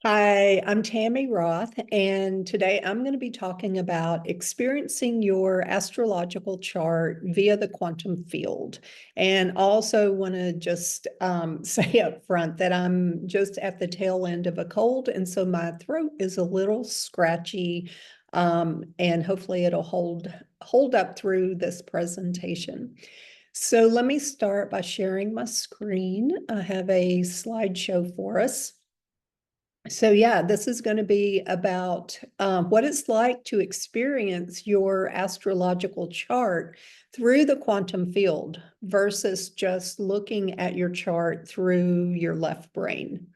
Hi, I'm Tammy Roth, and today I'm going to be talking about experiencing your astrological chart via the quantum field. And also want to just say up front that I'm just at the tail end of a cold, and so my throat is a little scratchy, and hopefully it'll hold up through this presentation. So let me start by sharing my screen. I have a slideshow for us. So yeah, this is going to be about what it's like to experience your astrological chart through the quantum field versus just looking at your chart through your left brain.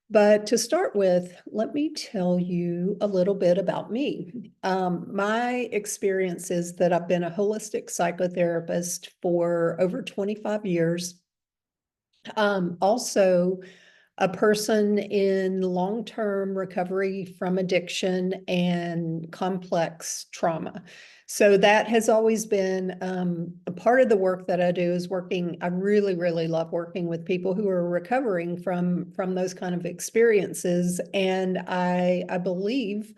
But to start with, let me tell you a little bit about me. My experience is that I've been a holistic psychotherapist for over 25 years. Also, a person in long-term recovery from addiction and complex trauma. So that has always been a part of the work that I do is working. I really, really love working with people who are recovering from those kind of experiences. And I believe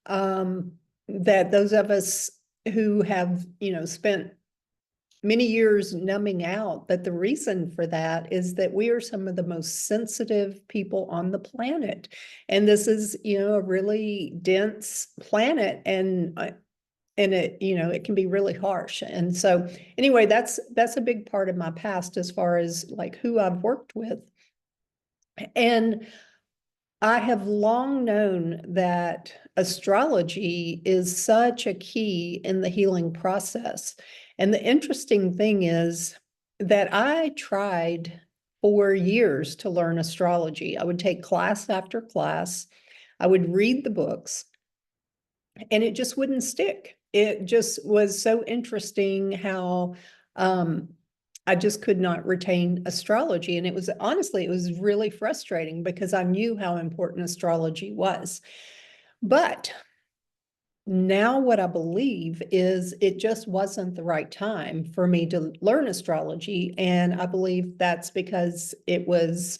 that those of us who have, spent many years numbing out, that the reason for that is that we are some of the most sensitive people on the planet. And this is, a really dense planet, and it, it can be really harsh. And so anyway, that's a big part of my past as far as like who I've worked with. And I have long known that astrology is such a key in the healing process. And the interesting thing is that I tried for years to learn astrology. I would take class after class, I would read the books, and it just wouldn't stick. It just was so interesting how I just could not retain astrology. And it was honestly, it was really frustrating because I knew how important astrology was. But now what I believe is it just wasn't the right time for me to learn astrology. And I believe that's because it was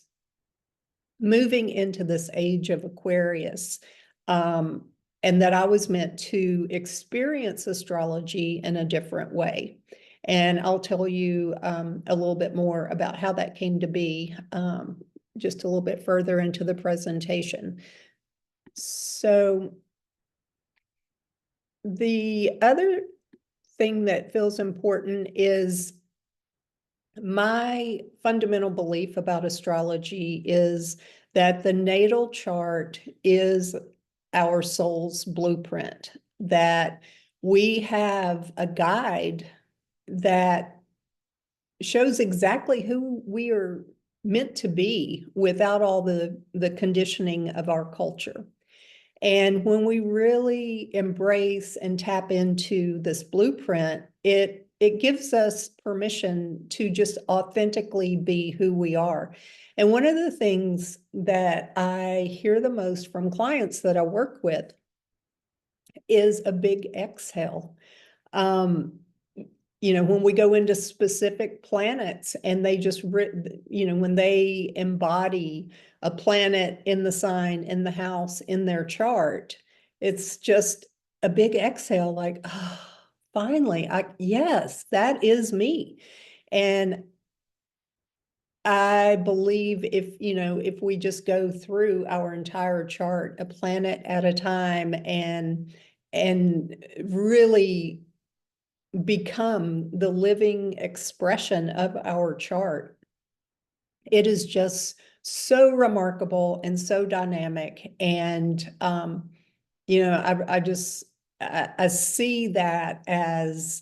moving into this age of Aquarius. And that I was meant to experience astrology in a different way. And I'll tell you a little bit more about how that came to be just a little bit further into the presentation. So the other thing that feels important is my fundamental belief about astrology is that the natal chart is our soul's blueprint, that we have a guide that shows exactly who we are meant to be without all the conditioning of our culture. And when we really embrace and tap into this blueprint, it gives us permission to just authentically be who we are. And one of the things that I hear the most from clients that I work with is a big exhale. Um, when we go into specific planets and they just, when they embody a planet in the sign, in the house, in their chart, it's just a big exhale, like, oh, finally, yes, that is me. And I believe if we just go through our entire chart, a planet at a time, and really become the living expression of our chart, it is just so remarkable and so dynamic. And I see that as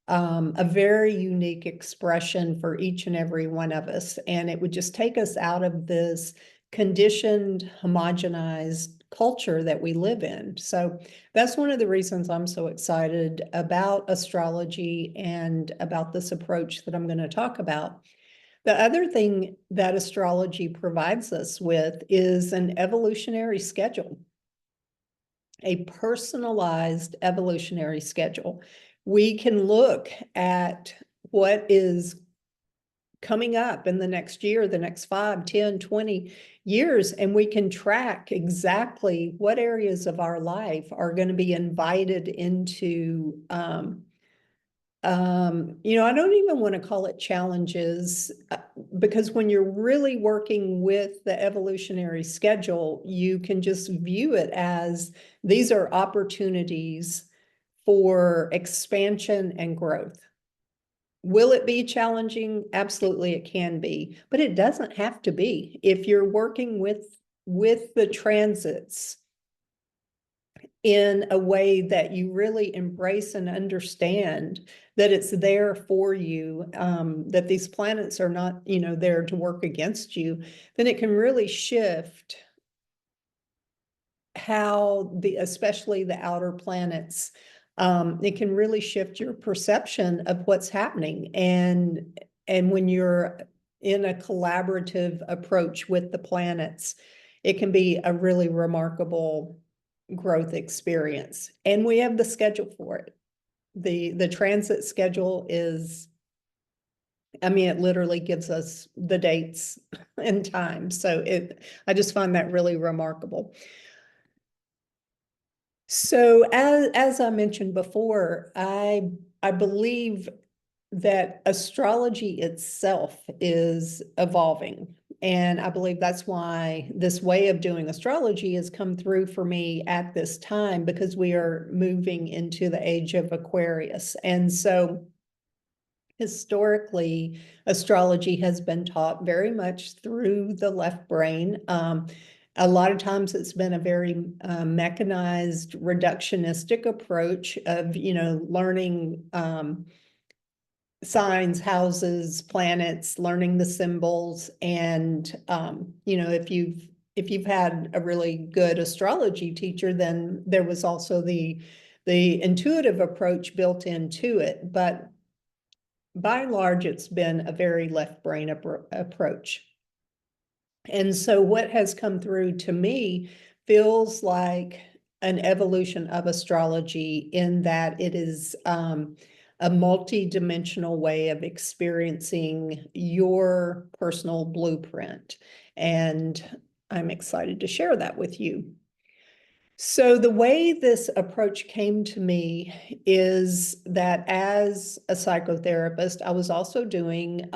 a very unique expression for each and every one of us. And it would just take us out of this conditioned, homogenized culture that we live in. So that's one of the reasons I'm so excited about astrology and about this approach that I'm going to talk about. The other thing that astrology provides us with is an evolutionary schedule, a personalized evolutionary schedule. We can look at what is coming up in the next year, the next 5, 10, 20 years, and we can track exactly what areas of our life are going to be invited into, I don't even want to call it challenges, because when you're really working with the evolutionary schedule, you can just view it as these are opportunities for expansion and growth. Will it be challenging? Absolutely, it can be, but it doesn't have to be. If you're working with the transits in a way that you really embrace and understand that it's there for you, that these planets are not, there to work against you, then it can really shift how especially the outer planets, it can really shift your perception of what's happening. And when you're in a collaborative approach with the planets, it can be a really remarkable growth experience. And we have the schedule for it. The transit schedule is, it literally gives us the dates and time. So I just find that really remarkable. So as I mentioned before, I believe that astrology itself is evolving. And I believe that's why this way of doing astrology has come through for me at this time, because we are moving into the age of Aquarius. And so historically, astrology has been taught very much through the left brain. A lot of times it's been a very mechanized, reductionistic approach of, learning signs, houses, planets, learning the symbols. And, if you've had a really good astrology teacher, then there was also the intuitive approach built into it. But by and large, it's been a very left brain approach. And so what has come through to me feels like an evolution of astrology, in that it is a multi-dimensional way of experiencing your personal blueprint. And I'm excited to share that with you. So the way this approach came to me is that as a psychotherapist, I was also doing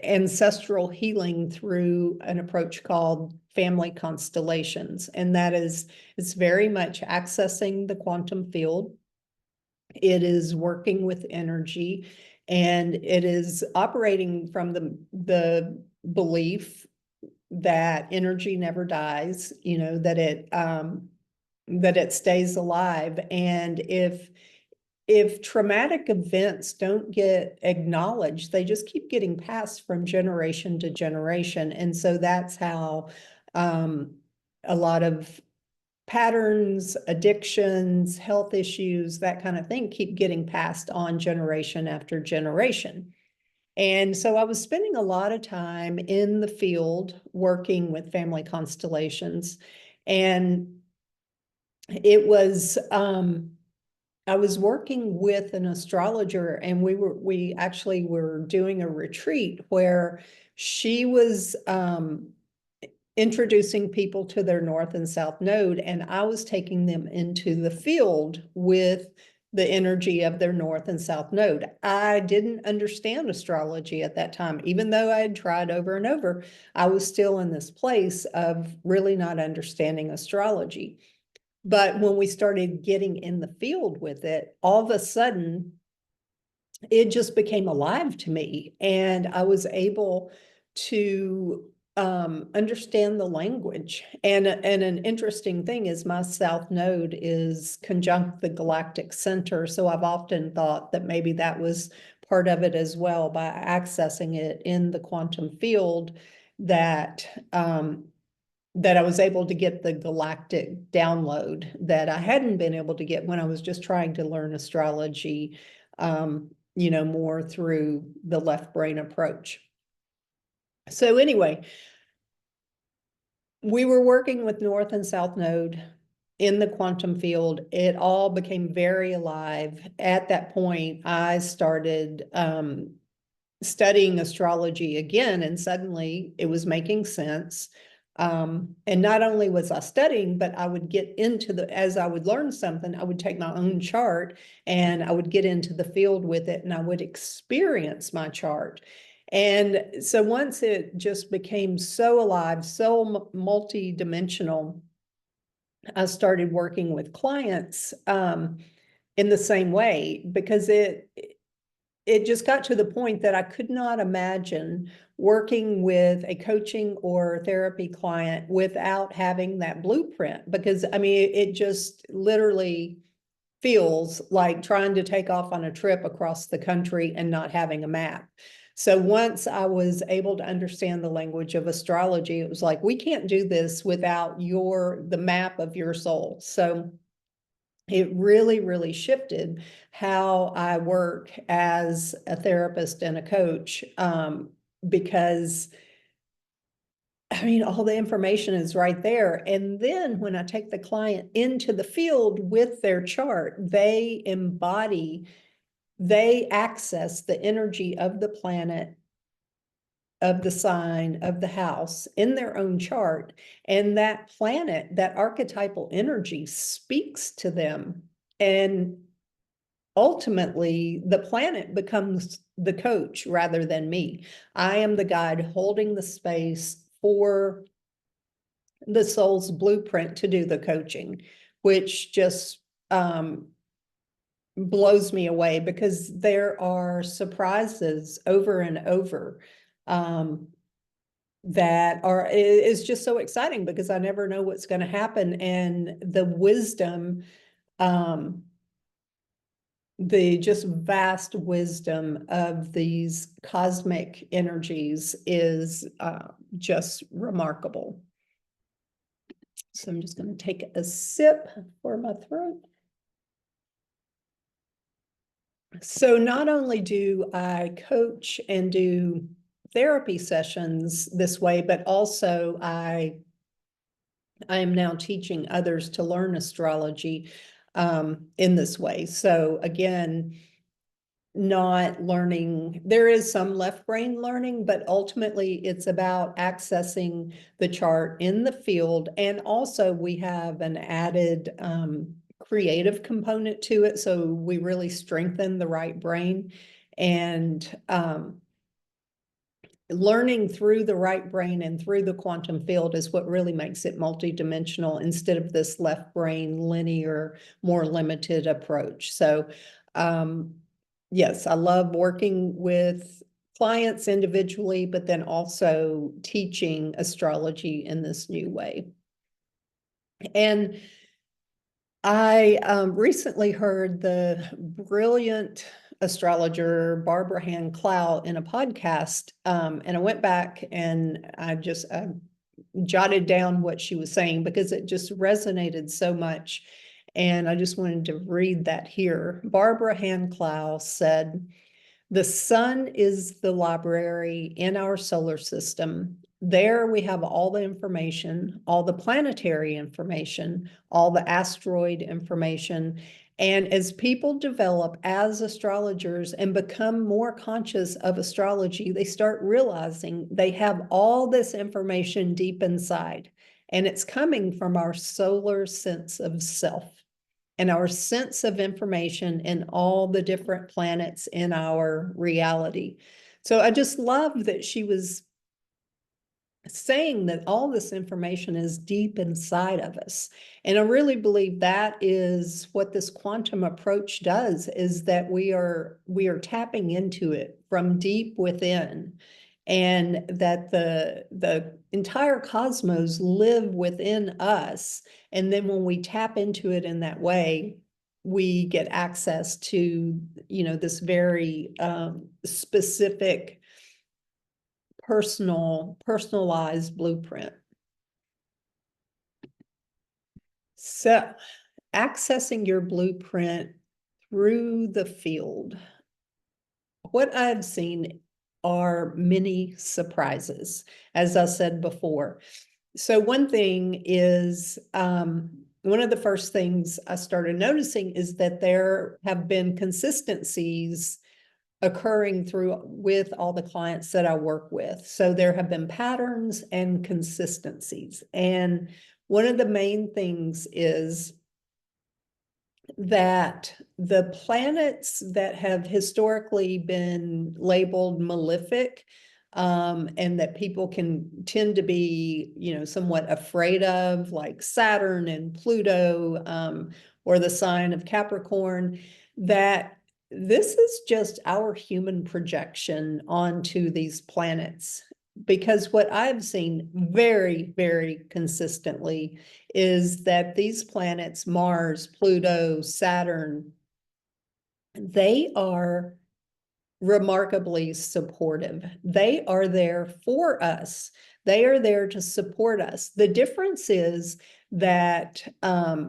ancestral healing through an approach called family constellations. And that is, it's very much accessing the quantum field. It is working with energy, and it is operating from the belief that energy never dies, that it stays alive. And if traumatic events don't get acknowledged, they just keep getting passed from generation to generation. And so that's how a lot of patterns, addictions, health issues, that kind of thing keep getting passed on generation after generation. And so I was spending a lot of time in the field working with family constellations. And it was, I was working with an astrologer, and we actually were doing a retreat where she was introducing people to their north and south node, and I was taking them into the field with the energy of their north and south node. I didn't understand astrology at that time. Even though I had tried over and over, I was still in this place of really not understanding astrology. But when we started getting in the field with it, all of a sudden, it just became alive to me. And I was able to understand the language. And an interesting thing is my south node is conjunct the galactic center. So I've often thought that maybe that was part of it as well, by accessing it in the quantum field, that that I was able to get the galactic download that I hadn't been able to get when I was just trying to learn astrology, more through the left brain approach. So anyway, we were working with north and south node in the quantum field. It all became very alive. At that point, I started studying astrology again, and suddenly it was making sense. And not only was I studying, but I would get into as I would learn something, I would take my own chart and I would get into the field with it and I would experience my chart. And so once it just became so alive, so multi-dimensional, I started working with clients in the same way, because it just got to the point that I could not imagine working with a coaching or therapy client without having that blueprint. Because I mean, it just literally feels like trying to take off on a trip across the country and not having a map. So once I was able to understand the language of astrology, it was like, we can't do this without the map of your soul. So it really, really shifted how I work as a therapist and a coach, because I mean, all the information is right there. And then when I take the client into the field with their chart, they access the energy of the planet, of the sign, of the house in their own chart. And that planet, that archetypal energy speaks to them. And ultimately, the planet becomes the coach rather than me. I am the guide holding the space for the soul's blueprint to do the coaching, which just blows me away, because there are surprises over and over that is just so exciting, because I never know what's going to happen. And the wisdom, the just vast wisdom of these cosmic energies is just remarkable. So I'm just going to take a sip for my throat. So not only do I coach and do therapy sessions this way, but also I am now teaching others to learn astrology in this way. So again, not learning, there is some left brain learning, but ultimately it's about accessing the chart in the field. And also we have an added creative component to it. So we really strengthen the right brain, and learning through the right brain and through the quantum field is what really makes it multidimensional, instead of this left brain linear, more limited approach. So yes, I love working with clients individually, but then also teaching astrology in this new way. And I recently heard the brilliant astrologer Barbara Hand Clow in a podcast, and I went back and I jotted down what she was saying, because it just resonated so much. And I just wanted to read that here. Barbara Hand Clow said, "The sun is the library in our solar system. There we have all the information, all the planetary information, all the asteroid information. And as people develop as astrologers and become more conscious of astrology, they start realizing they have all this information deep inside. And it's coming from our solar sense of self and our sense of information in all the different planets in our reality." So I just love that she was saying that all this information is deep inside of us. And I really believe that is what this quantum approach does, is that we are tapping into it from deep within, and that the entire cosmos live within us. And then when we tap into it in that way, we get access to, this very specific personalized blueprint. So accessing your blueprint through the field. What I've seen are many surprises, as I said before. So one thing is, one of the first things I started noticing is that there have been consistencies occurring through with all the clients that I work with. So there have been patterns and consistencies. And one of the main things is that the planets that have historically been labeled malefic, and that people can tend to be, somewhat afraid of, like Saturn and Pluto, or the sign of Capricorn, that this is just our human projection onto these planets. Because what I've seen very, very consistently is that these planets, Mars, Pluto, Saturn, they are remarkably supportive. They are there for us. They are there to support us. The difference is that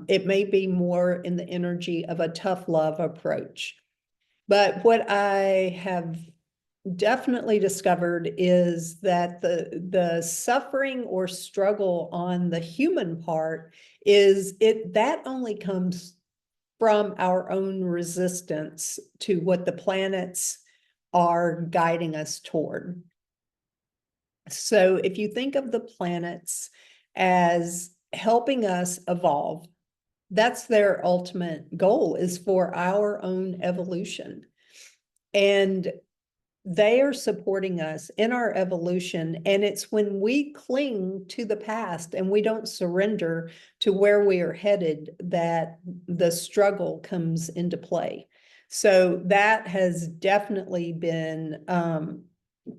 it may be more in the energy of a tough love approach. But what I have definitely discovered is that the suffering or struggle on the human part is that only comes from our own resistance to what the planets are guiding us toward. So if you think of the planets as helping us evolve, that's their ultimate goal, is for our own evolution. And they are supporting us in our evolution. And it's when we cling to the past and we don't surrender to where we are headed that the struggle comes into play. So that has definitely been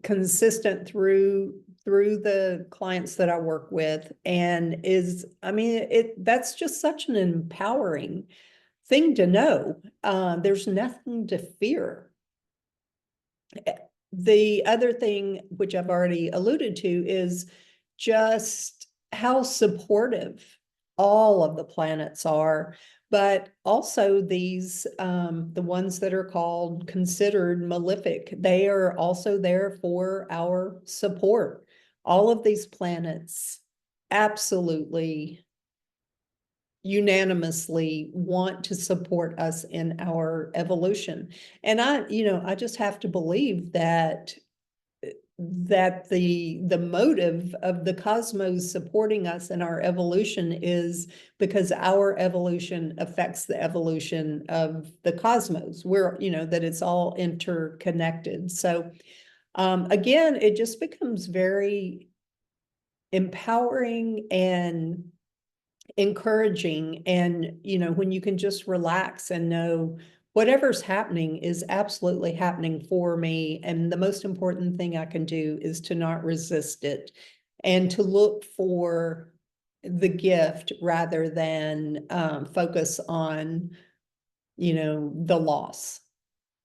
consistent through the clients that I work with, and that's just such an empowering thing to know. There's nothing to fear. The other thing, which I've already alluded to, is just how supportive all of the planets are, but also these, the ones that are considered malefic, they are also there for our support. All of these planets absolutely unanimously want to support us in our evolution. And I just have to believe that the motive of the cosmos supporting us in our evolution is because our evolution affects the evolution of the cosmos. That it's all interconnected. So again, it just becomes very empowering and encouraging. And when you can just relax and know whatever's happening is absolutely happening for me, and the most important thing I can do is to not resist it and to look for the gift rather than focus on the loss.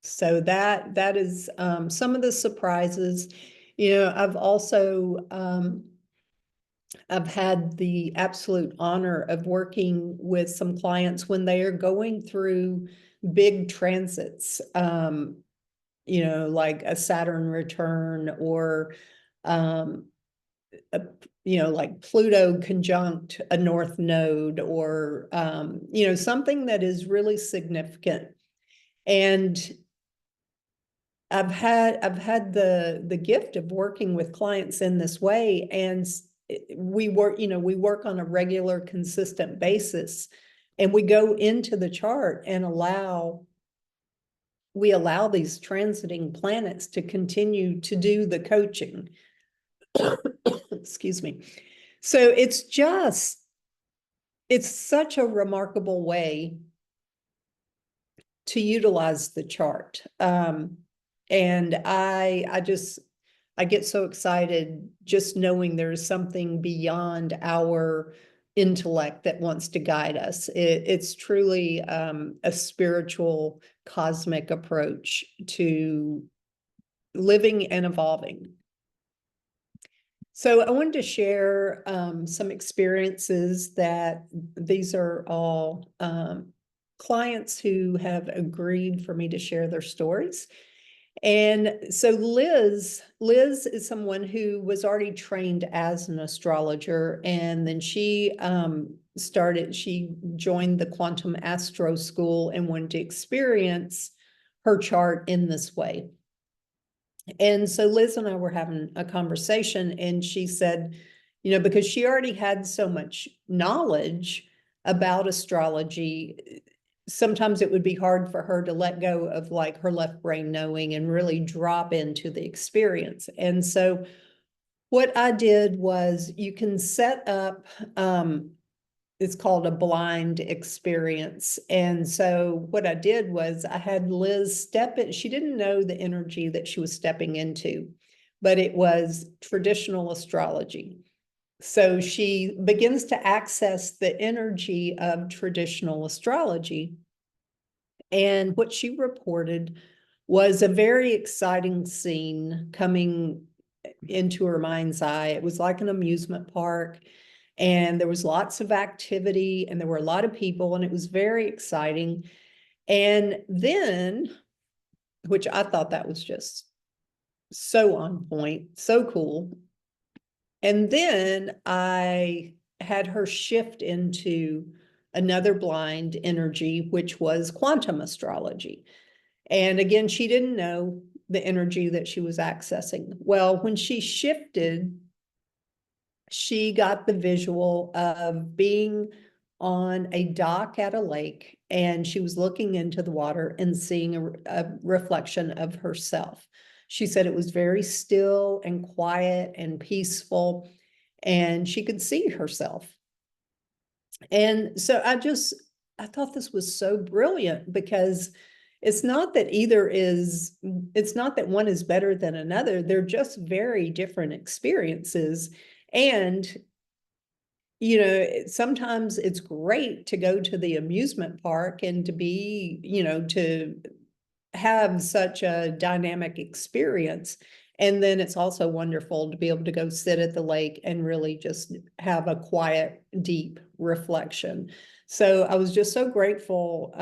So that is some of the surprises. I've also I've had the absolute honor of working with some clients when they are going through big transits, like a Saturn return, or, like Pluto conjunct a North Node, or, something that is really significant. And I've had the gift of working with clients in this way, and we work on a regular, consistent basis, and we go into the chart and we allow these transiting planets to continue to do the coaching. Excuse me. So it's such a remarkable way to utilize the chart. And I get so excited just knowing there's something beyond our intellect that wants to guide us. It's truly a spiritual, cosmic approach to living and evolving. So I wanted to share some experiences that these are all clients who have agreed for me to share their stories. And so Liz is someone who was already trained as an astrologer, and then she joined the quantum astro school and wanted to experience her chart in this way. And so Liz and I were having a conversation, and she said, you know, because she already had so much knowledge about astrology, sometimes it would be hard for her to let go of like her left brain knowing and really drop into the experience. And so what I did was, you can set up, it's called a blind experience. And so what I did was, I had Liz step in. She didn't know the energy that she was stepping into, but it was traditional astrology. So she begins to access the energy of traditional astrology. And what she reported was a very exciting scene coming into her mind's eye. It was like an amusement park, and there was lots of activity, and there were a lot of people, and it was very exciting. And then, which I thought that was just so on point, so cool. And then I had her shift into another blind energy, which was quantum astrology. And again, she didn't know the energy that she was accessing. Well, when she shifted, she got the visual of being on a dock at a lake, and she was looking into the water and seeing a reflection of herself. She said it was very still and quiet and peaceful, and she could see herself. And so I thought this was so brilliant, because it's not that it's not that one is better than another. They're just very different experiences. And, you know, sometimes it's great to go to the amusement park and to be, you know, to have such a dynamic experience. And then it's also wonderful to be able to go sit at the lake and really just have a quiet, deep reflection. So I was just so grateful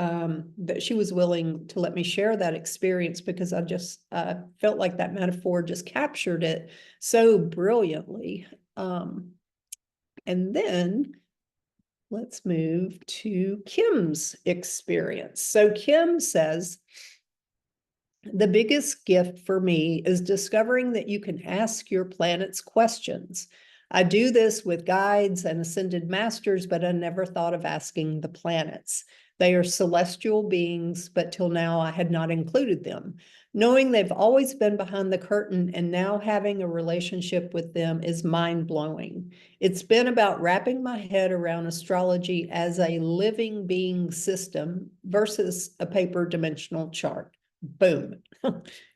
that she was willing to let me share that experience, because I just felt like that metaphor just captured it so brilliantly. And then let's move to Kim's experience. So Kim says, the biggest gift for me is discovering that you can ask your planets questions. I do this with guides and ascended masters, but I never thought of asking the planets. They are celestial beings, but till now I had not included them. Knowing they've always been behind the curtain and now having a relationship with them is mind-blowing. It's been about wrapping my head around astrology as a living being system versus a paper dimensional chart. Boom.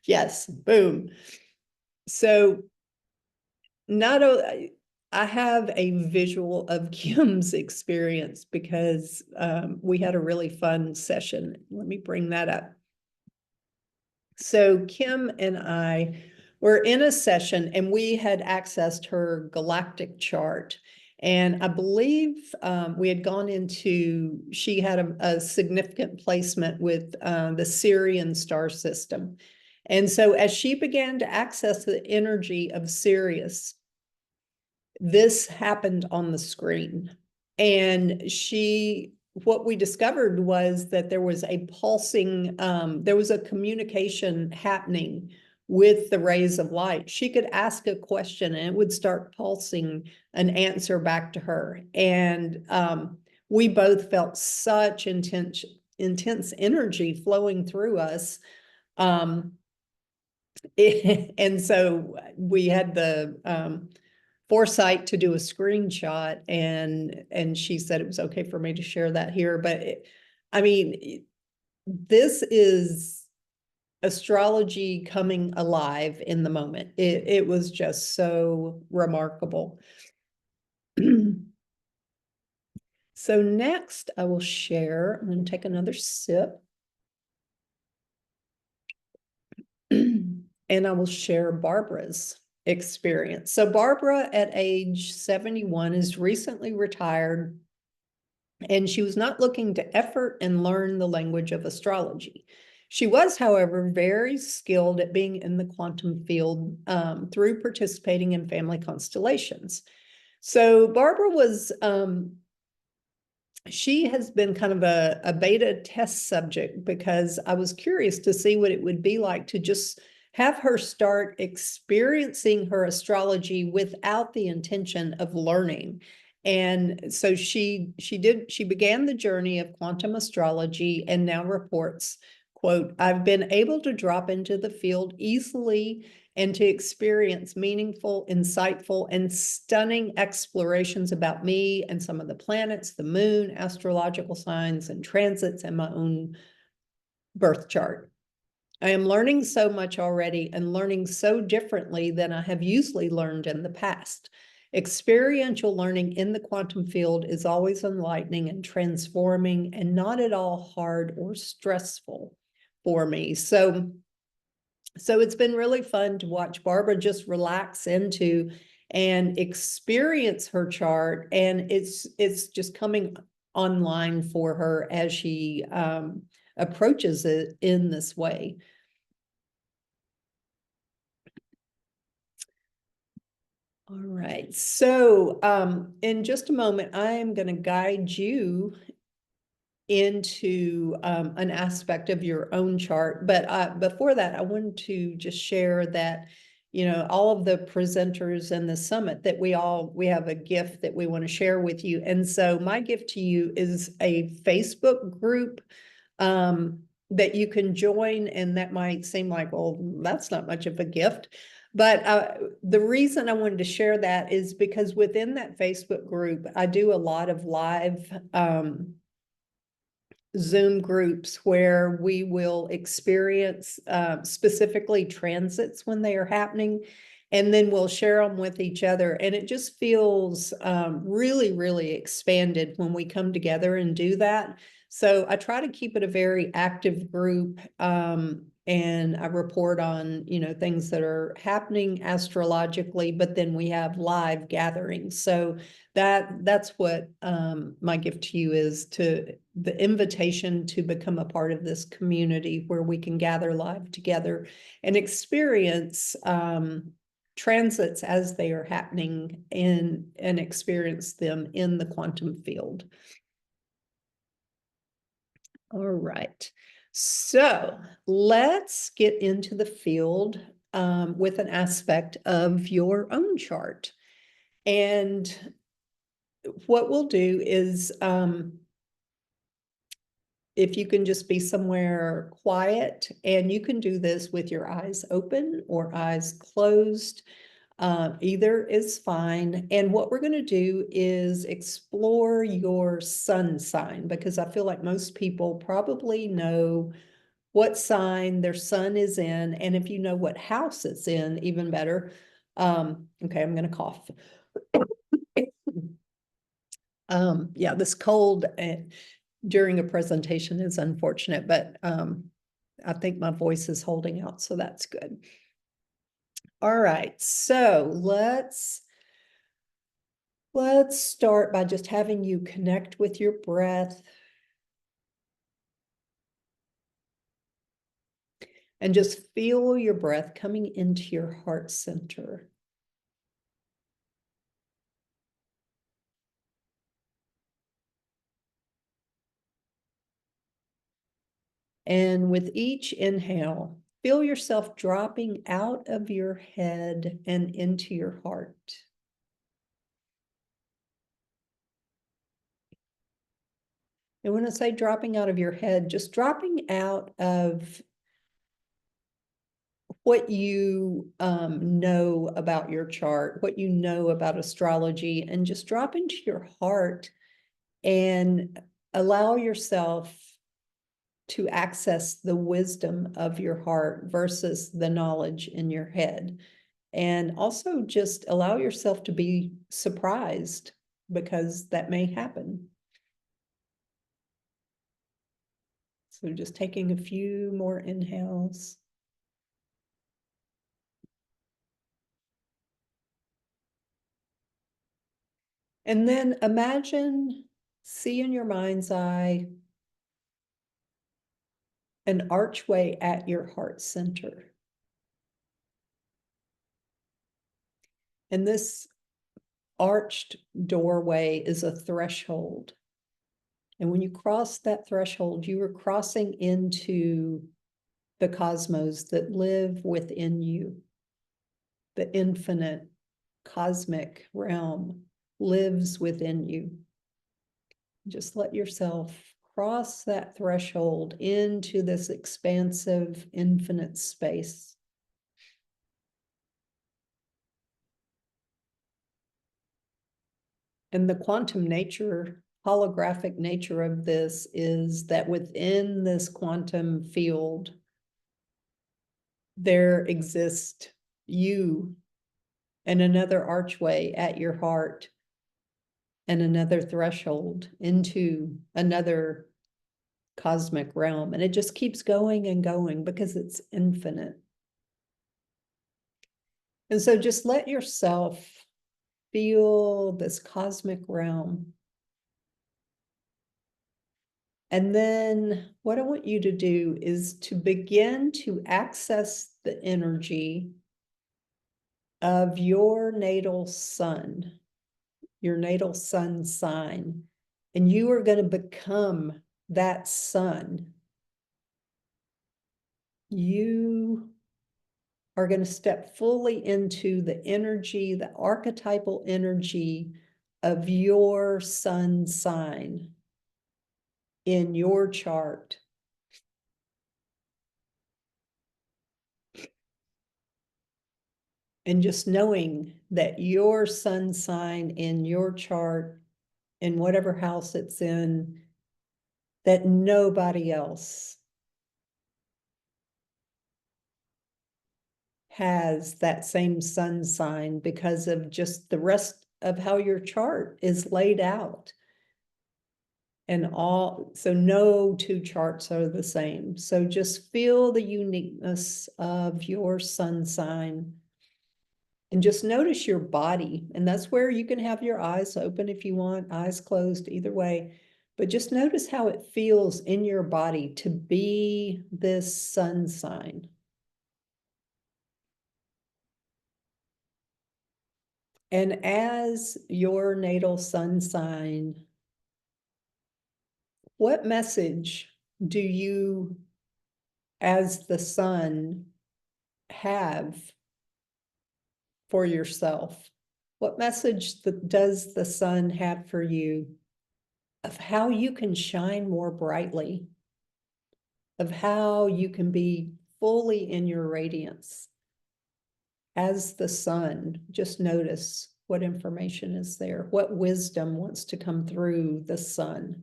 Yes, boom. So not only I have a visual of Kim's experience, because we had a really fun session. Let me bring that up. So Kim and I were in a session, and we had accessed her galactic chart. And I believe we had gone into, she had a significant placement with the Sirian star system. And so as she began to access the energy of Sirius, this happened on the screen. And what we discovered was that there was a pulsing, there was a communication happening with the rays of light. She could ask a question and it would start pulsing an answer back to her. And we both felt such intense energy flowing through us. And so we had the foresight to do a screenshot, and she said it was okay for me to share that here. But I mean, this is astrology coming alive in the moment. It was just so remarkable. So next I will share, I'm going to take another sip. And I will share Barbara's experience. So Barbara, at age 71, is recently retired, and she was not looking to effort and learn the language of astrology. She was, however, very skilled at being in the quantum field through participating in family constellations. So Barbara was she has been kind of a beta test subject because I was curious to see what it would be like to just have her start experiencing her astrology without the intention of learning. And so she began the journey of quantum astrology and now reports, quote, "I've been able to drop into the field easily and to experience meaningful, insightful, and stunning explorations about me and some of the planets, the moon, astrological signs, and transits, and my own birth chart. I am learning so much already and learning so differently than I have usually learned in the past. Experiential learning in the quantum field is always enlightening and transforming and not at all hard or stressful for me." So it's been really fun to watch Barbara just relax into and experience her chart, and it's just coming online for her as she approaches it in this way. All right, so in just a moment, I am going to guide you into an aspect of your own chart. But before that, I wanted to just share that, all of the presenters in the summit, that we have a gift that we want to share with you. And so my gift to you is a Facebook group that you can join. And that might seem like, well, that's not much of a gift. But the reason I wanted to share that is because within that Facebook group, I do a lot of live Zoom groups where we will experience specifically transits when they are happening, and then we'll share them with each other. And it just feels really, really expanded when we come together and do that. So I try to keep it a very active group, and I report on, things that are happening astrologically, but then we have live gatherings. So that's what my gift to you is, to the invitation to become a part of this community where we can gather live together and experience transits as they are happening and experience them in the quantum field. All right, so let's get into the field with an aspect of your own chart. And what we'll do is, if you can just be somewhere quiet, and you can do this with your eyes open or eyes closed, either is fine. And what we're going to do is explore your sun sign, because I feel like most people probably know what sign their sun is in. And if you know what house it's in, even better. Okay, I'm going to cough. Yeah, this cold during a presentation is unfortunate, but I think my voice is holding out, so that's good. All right, so let's start by just having you connect with your breath and just feel your breath coming into your heart center. And with each inhale, feel yourself dropping out of your head and into your heart. And when I say dropping out of your head, just dropping out of what you know about your chart, what you know about astrology, and just drop into your heart and allow yourself to access the wisdom of your heart versus the knowledge in your head. And also just allow yourself to be surprised, because that may happen. So just taking a few more inhales. And then imagine, see in your mind's eye, an archway at your heart center. And this arched doorway is a threshold. And when you cross that threshold, you are crossing into the cosmos that live within you. The infinite cosmic realm lives within you. Just let yourself cross that threshold into this expansive, infinite space. And the quantum nature, holographic nature of this is that within this quantum field, there exists you and another archway at your heart and another threshold into another cosmic realm. And it just keeps going and going because it's infinite. And so just let yourself feel this cosmic realm. And then what I want you to do is to begin to access the energy of your natal sun, your natal sun sign. And you are going to become that sun. You are going to step fully into the energy, the archetypal energy of your sun sign in your chart. And just knowing that your sun sign in your chart, in whatever house it's in, that nobody else has that same sun sign because of just the rest of how your chart is laid out. And so no two charts are the same. So just feel the uniqueness of your sun sign and just notice your body. And that's where you can have your eyes open if you want, eyes closed, either way. But just notice how it feels in your body to be this sun sign. And as your natal sun sign, what message do you, as the sun, have for yourself? What message does the sun have for you of how you can shine more brightly, of how you can be fully in your radiance as the sun? Just notice what information is there, what wisdom wants to come through the sun.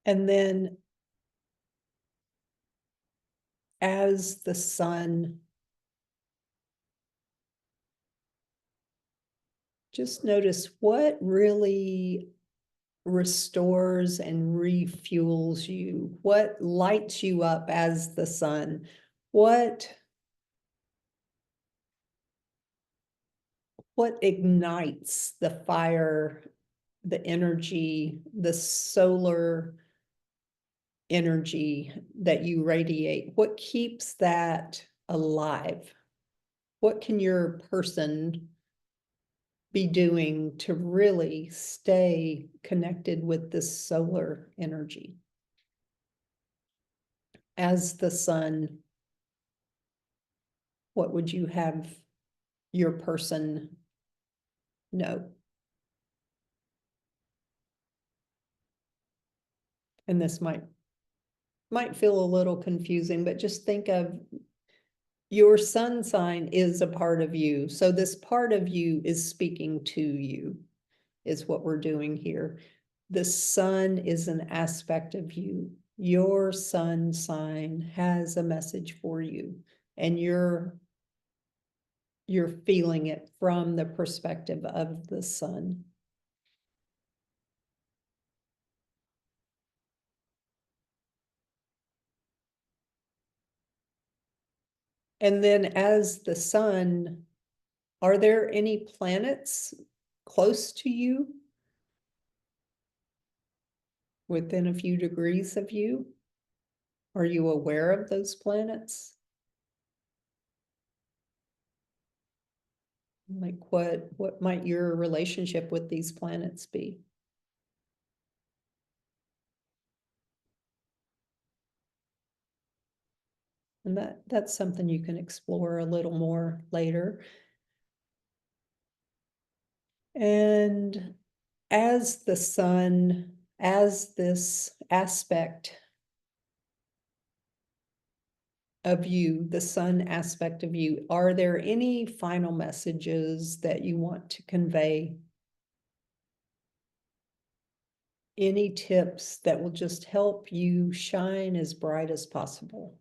And then as the sun, just notice what really restores and refuels you, what lights you up as the sun, what ignites the fire, the energy, the solar energy that you radiate, what keeps that alive? What can your person be doing to really stay connected with this solar energy? As the sun, what would you have your person know? And this might feel a little confusing, but just think of your sun sign is a part of you. So this part of you is speaking to you, is what we're doing here. The sun is an aspect of you. Your sun sign has a message for you, and you're feeling it from the perspective of the sun. And then as the sun, are there any planets close to you? within a few degrees of you? Are you aware of those planets? Like what might your relationship with these planets be? And that's something you can explore a little more later. And as the sun, as this aspect of you, the sun aspect of you, are there any final messages that you want to convey? Any tips that will just help you shine as bright as possible?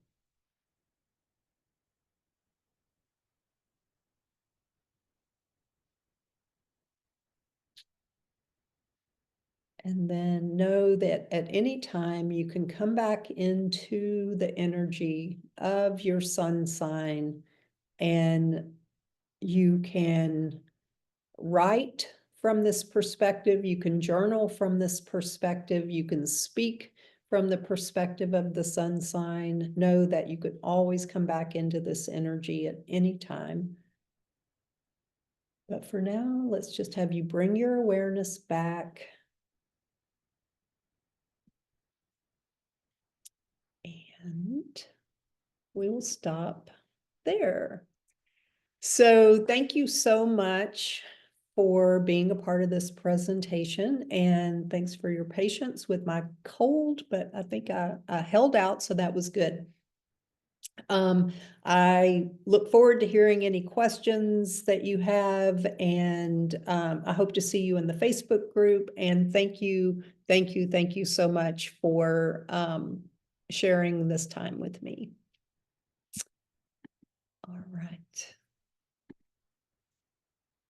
And then know that at any time you can come back into the energy of your sun sign, and you can write from this perspective, you can journal from this perspective, you can speak from the perspective of the sun sign. Know that you could always come back into this energy at any time. But for now, let's just have you bring your awareness back. And we will stop there. So thank you so much for being a part of this presentation, and thanks for your patience with my cold, but I think I held out, so that was good. I look forward to hearing any questions that you have, and I hope to see you in the Facebook group. And thank you so much for sharing this time with me. All right.